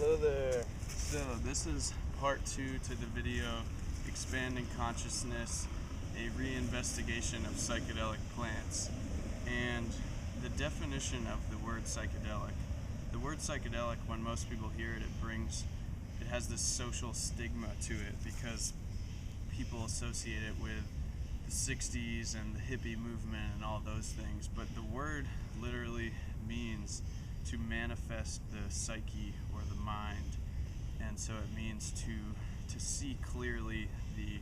Hello there. So this is part 2 to the video, Expanding Consciousness, a reinvestigation of psychedelic plants. And the definition of the word psychedelic. The word psychedelic, when most people hear it, it has this social stigma to it because people associate it with the 60s and the hippie movement and all those things. But the word literally means to manifest the psyche or the mind. And so it means to see clearly the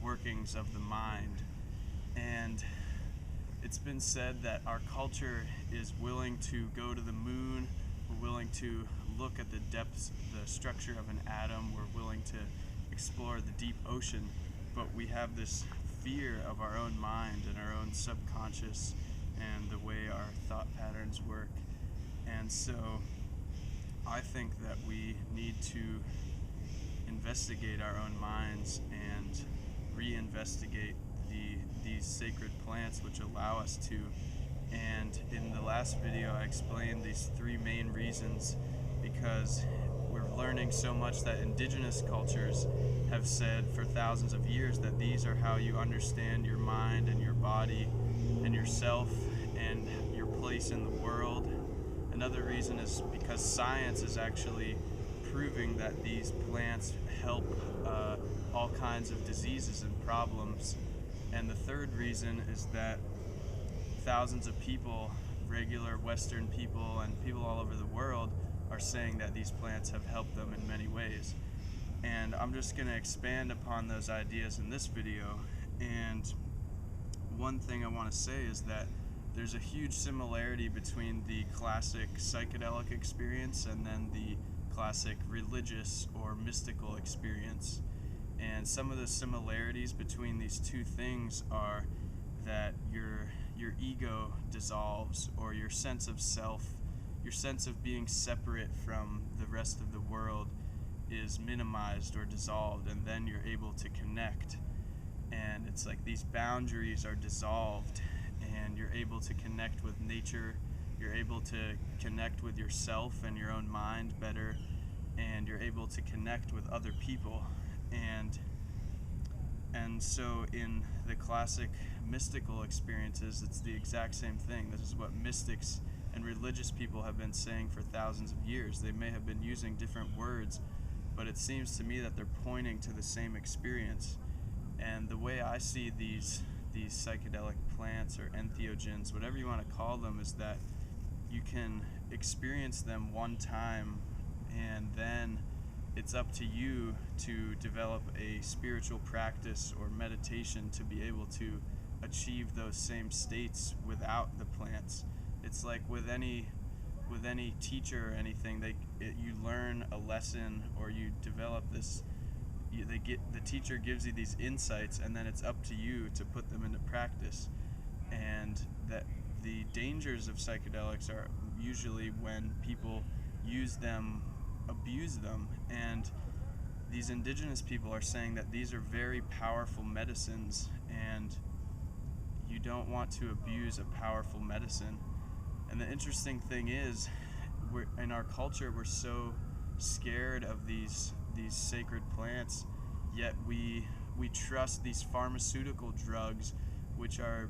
workings of the mind. And it's been said that our culture is willing to go to the moon, we're willing to look at the depths, the structure of an atom, we're willing to explore the deep ocean, but we have this fear of our own mind and our own subconscious and the way our thought patterns work. And so I think that we need to investigate our own minds and reinvestigate these sacred plants which allow us to. And in the last video I explained these 3 main reasons, because we're learning so much that indigenous cultures have said for thousands of years that these are how you understand your mind and your body and yourself and your place in the world. Another reason is because science is actually proving that these plants help all kinds of diseases and problems. And the third reason is that thousands of people, regular Western people and people all over the world, are saying that these plants have helped them in many ways. And I'm just going to expand upon those ideas in this video. And one thing I want to say is that there's a huge similarity between the classic psychedelic experience and then the classic religious or mystical experience. And some of the similarities between these two things are that your ego dissolves, or your sense of self, your sense of being separate from the rest of the world is minimized or dissolved, and then you're able to connect. And it's like these boundaries are dissolved and you're able to connect with nature, you're able to connect with yourself and your own mind better, and you're able to connect with other people. And so in the classic mystical experiences, it's the exact same thing. This is what mystics and religious people have been saying for thousands of years. They may have been using different words, but it seems to me that they're pointing to the same experience. And the way I see these psychedelic plants or entheogens, whatever you want to call them, is that you can experience them one time and then it's up to you to develop a spiritual practice or meditation to be able to achieve those same states without the plants. It's like with any teacher or anything, you learn a lesson or you develop this. The teacher gives you these insights, and then it's up to you to put them into practice. And that the dangers of psychedelics are usually when people use them, abuse them. And these indigenous people are saying that these are very powerful medicines, and you don't want to abuse a powerful medicine. And the interesting thing is, in our culture, we're so scared of these sacred plants, yet we trust these pharmaceutical drugs which are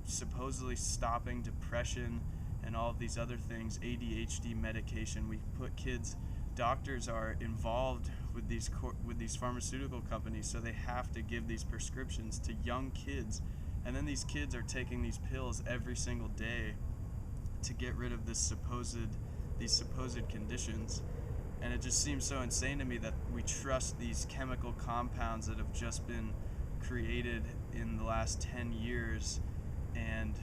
supposedly stopping depression and all of these other things, ADHD medication. We put kids, doctors are involved with these pharmaceutical companies, so they have to give these prescriptions to young kids, and then these kids are taking these pills every single day to get rid of these supposed conditions. And it just seems so insane to me that we trust these chemical compounds that have just been created in the last 10 years, and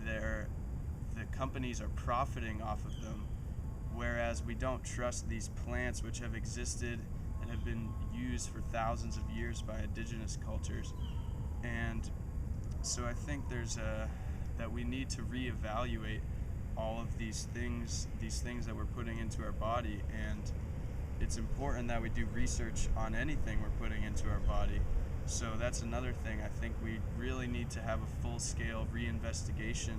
the companies are profiting off of them, whereas we don't trust these plants which have existed and have been used for thousands of years by indigenous cultures. And so I think that we need to reevaluate all of these things that we're putting into our body. And it's important that we do research on anything we're putting into our body. So that's another thing. I think we really need to have a full-scale reinvestigation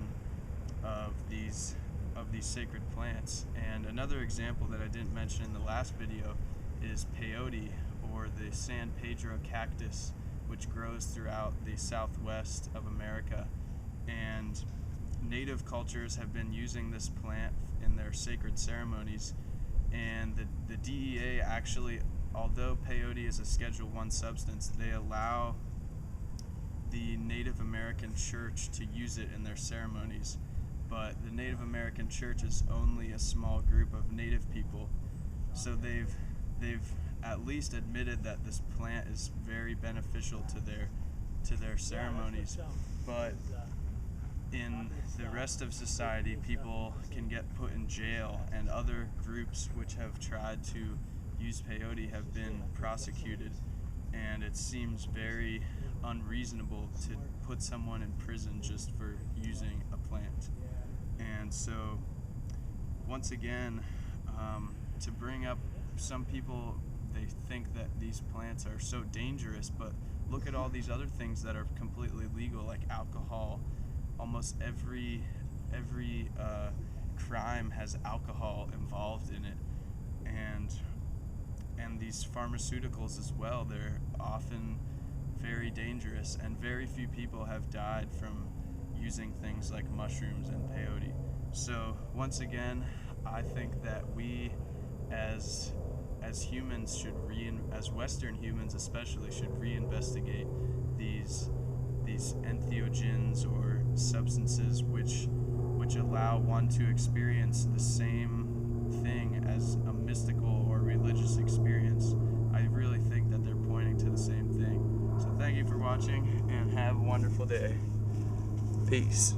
of these these sacred plants. And another example that I didn't mention in the last video is peyote, or the San Pedro cactus, which grows throughout the southwest of America. And native cultures have been using this plant in their sacred ceremonies, and the DEA actually, although peyote is a Schedule I substance, they allow the Native American church to use it in their ceremonies. But the Native American church is only a small group of native people, so they've at least admitted that this plant is very beneficial to their ceremonies. But in the rest of society, people can get put in jail, and other groups which have tried to use peyote have been prosecuted, and it seems very unreasonable to put someone in prison just for using a plant. And so, once again, to bring up, some people, they think that these plants are so dangerous, but look at all these other things that are completely legal, like alcohol. Almost every crime has alcohol involved in it, and these pharmaceuticals as well. They're often very dangerous, and very few people have died from using things like mushrooms and peyote. So once again, I think that we as humans should as Western humans especially, should reinvestigate these entheogens, or substances which allow one to experience the same thing as a mystical or religious experience. I really think that they're pointing to the same thing. So thank you for watching, and have a wonderful day. Peace.